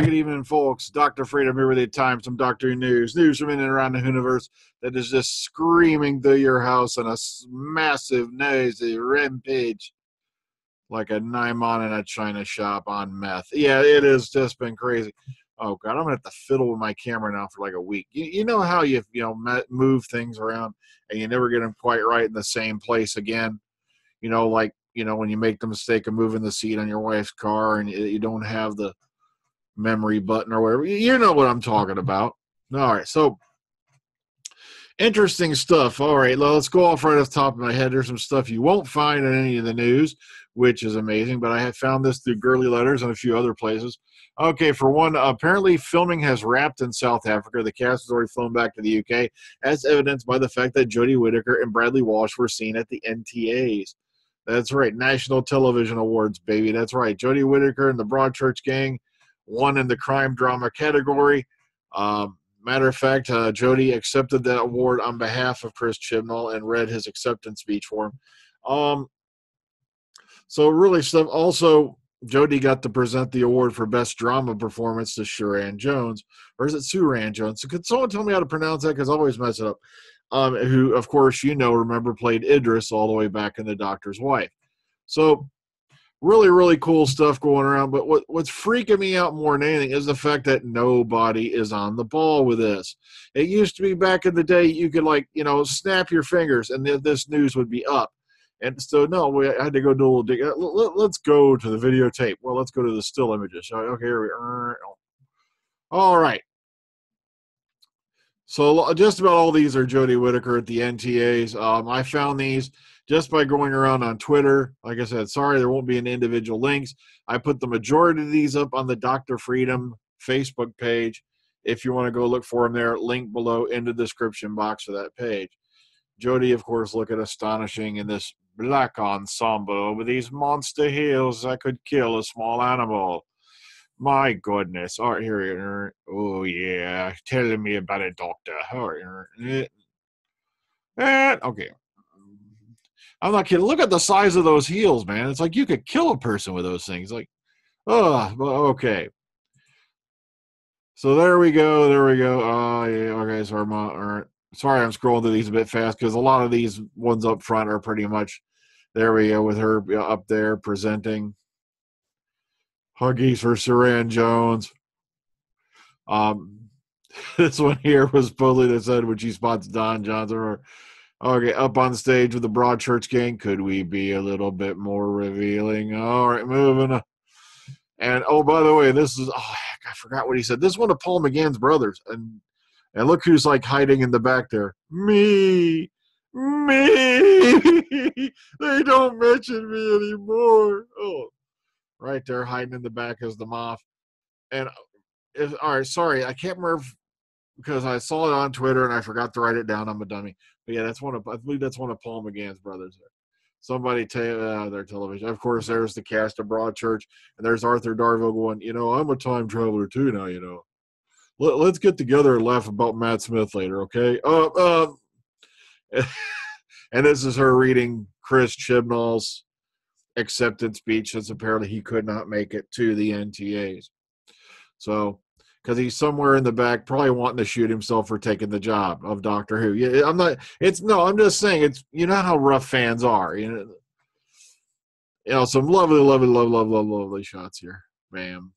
Good evening, folks. Dr. Freedom here with you. Time some Doctor Who news. News from in and around the universe that is just screaming through your house on a massive, noisy rampage like a Naimon in a china shop on meth. Yeah, it has just been crazy. Oh, God, I'm going to have to fiddle with my camera now for like a week. You know how you move things around and you never get them quite right in the same place again? When you make the mistake of moving the seat on your wife's car and you don't have the memory button or whatever. You know what I'm talking about. All right, so interesting stuff. All right, let's go off right off the top of my head. There's some stuff you won't find in any of the news, which is amazing, but I have found this through Girly Letters and a few other places. Okay, for one, apparently filming has wrapped in South Africa. The cast has already flown back to the UK, as evidenced by the fact that Jodie Whittaker and Bradley Walsh were seen at the NTAs. That's right, National Television Awards, baby. That's right. Jodie Whittaker and the Broadchurch Gang won in the crime drama category. Matter of fact, Jodie accepted that award on behalf of Chris Chibnall and read his acceptance speech for him. So really stuff. Also, Jodie got to present the award for best drama performance to Suran Jones, or is it Suran Jones? So could someone tell me how to pronounce that? Because I always mess it up. Who, of course, remember played Idris all the way back in The Doctor's Wife. So really, really cool stuff going around. But what's freaking me out more than anything is the fact that nobody is on the ball with this. It used to be back in the day you could snap your fingers and this news would be up. And so, no, I had to go do a little dig. Let's go to the videotape. Well, let's go to the still images. Okay, here we are. All right. So just about all these are Jodie Whittaker at the NTAs. I found these just by going around on Twitter. Like I said, sorry, there won't be any individual links. I put the majority of these up on the Dr. Freedom Facebook page. If you want to go look for them there, link below in the description box of that page. Jodie, of course, looking astonishing in this black ensemble with these monster heels that could kill a small animal. My goodness. All right, here. Oh, yeah. Telling me about it, doctor. All right. Okay. I'm not kidding. Look at the size of those heels, man. It's like you could kill a person with those things. Like, okay. So there we go. There we go. Oh, yeah. Okay. Sorry, I'm scrolling through these a bit fast because a lot of these ones up front are pretty much, there we go, with her up there presenting. Huggies for Suran Jones. This one here was Pulley that said when she spots Don Johnson. Okay, up on stage with the Broadchurch Gang. Could we be a little bit more revealing? All right, moving on. And, oh, by the way, this is, heck, I forgot what he said. This is one of Paul McGann's brothers. And look who's, like, hiding in the back there. Me. They don't mention me anymore. Oh, right there, hiding in the back is the Moff. And, all right, sorry, I can't remember because I saw it on Twitter and I forgot to write it down. I'm a dummy. But, yeah, I believe that's one of Paul McGann's brothers there. Somebody their television. Of course, there's the cast of Broadchurch, and there's Arthur Darvill going, I'm a time traveler too now, Let's get together and laugh about Matt Smith later, okay? And this is her reading Chris Chibnall's acceptance speech, since apparently he could not make it to the NTAs. So, because he's somewhere in the back, probably wanting to shoot himself for taking the job of Doctor Who. Yeah, I'm just saying, it's, how rough fans are. Some lovely shots here. Bam.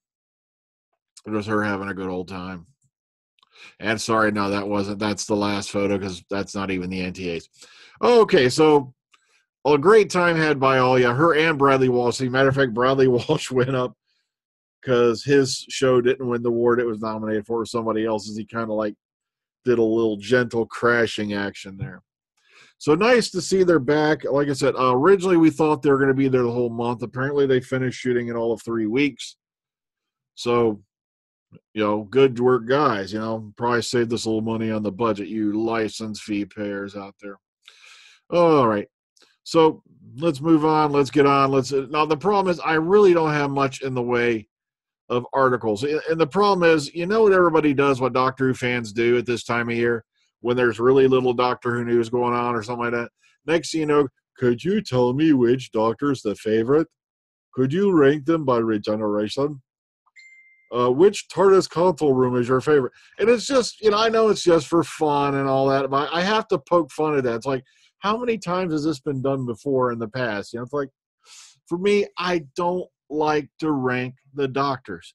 It was her having a good old time. And sorry, no, that's the last photo because that's not even the NTAs. Okay, so a great time had by all. Yeah, her and Bradley Walsh. As a matter of fact, Bradley Walsh went up because his show didn't win the award it was nominated for, somebody else's. He kind of did a little gentle crashing action there. So nice to see they're back. Like I said, originally we thought they were going to be there the whole month. Apparently they finished shooting in all of 3 weeks. So, good work, guys. Probably saved us a little money on the budget, you license fee payers out there. All right. So let's move on. Let's get on. Now, the problem is I really don't have much in the way of articles. And the problem is, what everybody does, what Doctor Who fans do at this time of year, when there's really little Doctor Who news going on or something like that. Next thing you know, could you tell me which Doctor's the favorite? Could you rank them by regeneration? which TARDIS console room is your favorite? And it's just, I know it's just for fun and all that, but I have to poke fun at that. It's like, how many times has this been done before in the past? It's like, for me, I don't like to rank the doctors.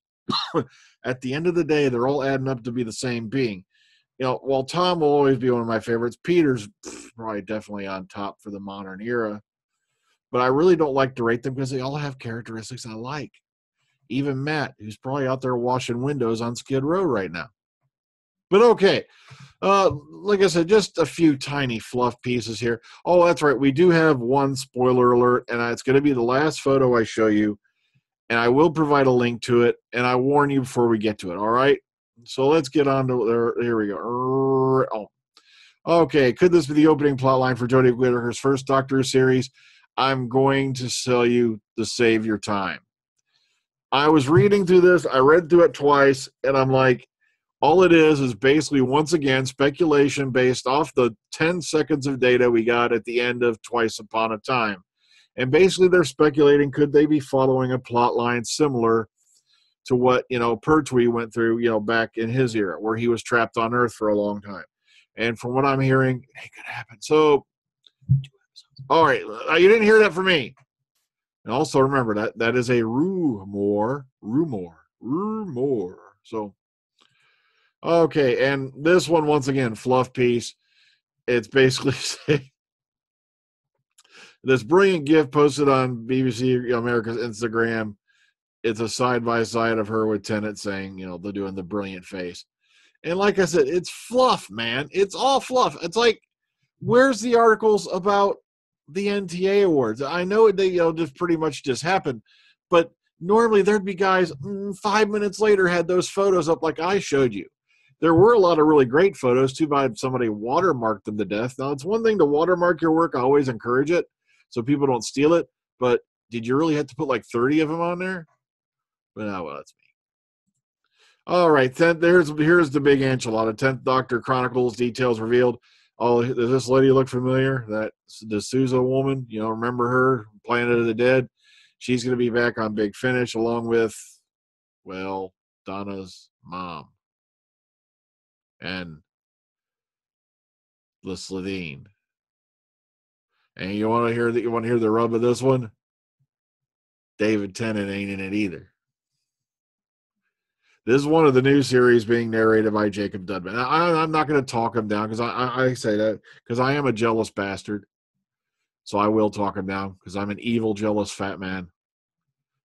At the end of the day, they're all adding up to be the same being. While Tom will always be one of my favorites, Peter's probably definitely on top for the modern era. But I really don't like to rate them because they all have characteristics I like. Even Matt, who's probably out there washing windows on Skid Row right now. But okay, like I said, just a few tiny fluff pieces here. Oh, that's right. We do have one spoiler alert, and it's going to be the last photo I show you. And I will provide a link to it, and I warn you before we get to it, all right? So let's get on to there. Here we go. Oh. Okay, could this be the opening plot line for Jodie Whittaker's first Doctor Who series? I'm going to tell you to save your time. I was reading through this. I read through it twice, and I'm like, all it is basically, once again, speculation based off the 10 seconds of data we got at the end of Twice Upon a Time. And basically, they're speculating, could they be following a plot line similar to what, Pertwee went through, back in his era, where he was trapped on Earth for a long time. And from what I'm hearing, it could happen. So, all right, you didn't hear that from me. And also remember that is a rumor. So, okay, and this one, once again, fluff piece. It's basically saying, this brilliant gift posted on BBC America's Instagram. It's a side-by-side of her with Tennant saying, they're doing the brilliant face. And like I said, it's fluff, man. It's all fluff. It's like, where's the articles about the NTA awards? I know they just pretty much just happened, but normally there'd be guys 5 minutes later had those photos up like I showed you. There were a lot of really great photos. Too bad somebody watermarked them to death. Now, it's one thing to watermark your work. I always encourage it so people don't steal it. But did you really have to put like 30 of them on there? But well, that's me. All right, here's the big enchilada. 10th Doctor Chronicles details revealed. Oh, does this lady look familiar? That the Sousa woman, remember her, Planet of the Dead? She's going to be back on Big Finish along with, Donna's mom and the Slitheen. And you want to hear the rub of this one? David Tennant ain't in it either. This is one of the new series being narrated by Jacob Dudman. I'm not going to talk him down because I say that because I am a jealous bastard. So I will talk him down because I'm an evil, jealous fat man.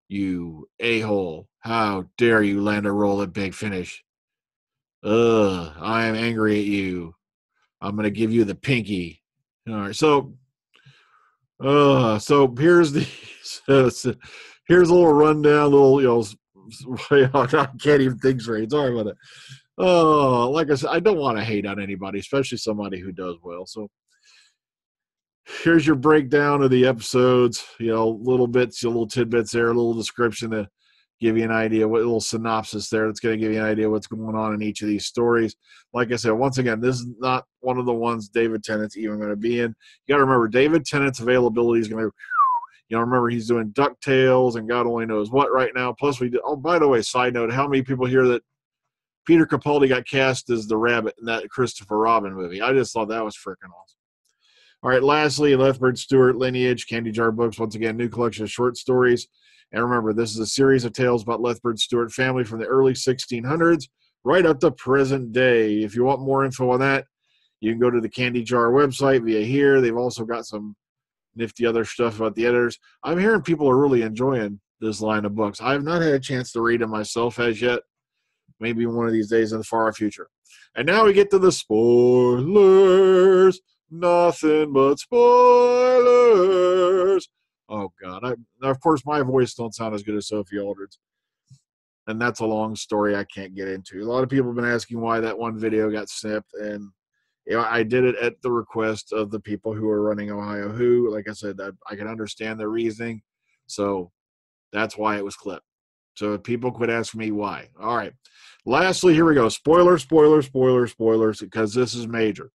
You a-hole. How dare you land a role at Big Finish? I am angry at you. I'm going to give you the pinky. All right. So here's here's a little rundown, I can't even think straight. Sorry about that. Oh, like I said, I don't want to hate on anybody, especially somebody who does well. So here's your breakdown of the episodes. Little bits, little tidbits there, a little description to give you an idea, what little synopsis there that's going to give you an idea what's going on in each of these stories. Like I said, once again, this is not one of the ones David Tennant's even going to be in. You got to remember, David Tennant's availability is going to. Remember, he's doing DuckTales and God only knows what right now. Plus, by the way, side note, how many people hear that Peter Capaldi got cast as the rabbit in that Christopher Robin movie? I just thought that was freaking awesome. All right, lastly, Lethbridge-Stewart, Lineage, Candy Jar Books. Once again, new collection of short stories. And remember, this is a series of tales about Lethbridge-Stewart family from the early 1600s right up to present day. If you want more info on that, you can go to the Candy Jar website via here. They've also got some nifty other stuff about the editors. I'm hearing people are really enjoying this line of books. I have not had a chance to read them myself as yet. Maybe one of these days in the far future. And now we get to the spoilers. Nothing but spoilers. Oh, God. Now, of course, my voice don't sound as good as Sophie Aldred's. And that's a long story I can't get into. A lot of people have been asking why that one video got snipped, and I did it at the request of the people who are running Ohio Who. Like I said, I can understand their reasoning. So that's why it was clipped. So if people could ask me why. All right. Lastly, here we go. Spoilers, because this is major.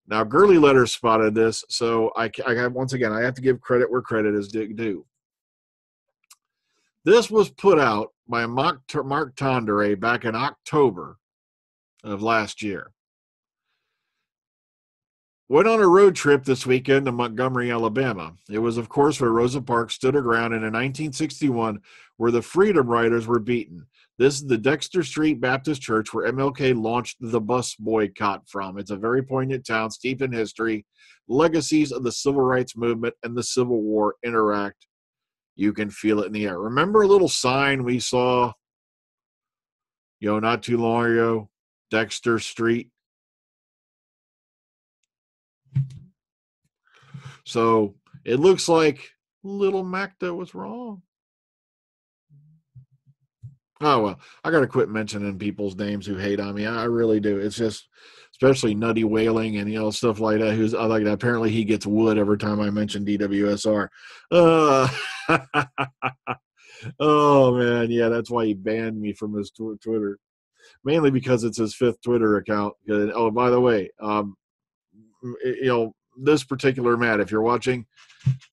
Now, Girly Letters spotted this, so once again, I have to give credit where credit is due. This was put out by marktonderai back in October of last year. Went on a road trip this weekend to Montgomery, Alabama. It was, of course, where Rosa Parks stood her ground, and in 1961, where the Freedom Riders were beaten. This is the Dexter Street Baptist Church where MLK launched the bus boycott from. It's a very poignant town, steeped in history. Legacies of the Civil Rights Movement and the Civil War interact. You can feel it in the air. Remember a little sign we saw, not too long ago? Dexter Street. So it looks like little Macta was wrong. Oh, well, I got to quit mentioning people's names who hate on me. I really do. It's just, especially Nutty Whaling and, stuff like that. Who's like that. Apparently he gets wood every time I mention DWSR. Oh, man. Yeah, that's why he banned me from his Twitter. Mainly because it's his 5th Twitter account. Oh, by the way, this particular Matt, if you're watching,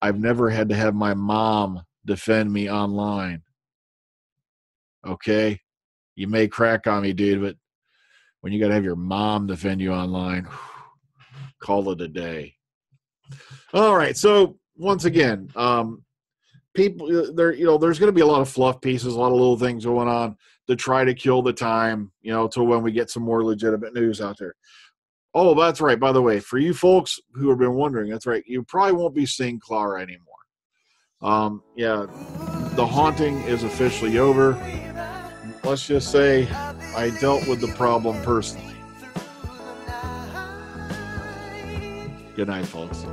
I've never had to have my mom defend me online. Okay? You may crack on me, dude, but when you got to have your mom defend you online, call it a day. All right. So once again, people there, there's going to be a lot of fluff pieces, a lot of little things going on to try to kill the time, till when we get some more legitimate news out there. Oh, that's right. By the way, for you folks who have been wondering, that's right. You probably won't be seeing Clara anymore. Yeah, the haunting is officially over. Let's just say I dealt with the problem personally. Good night, folks.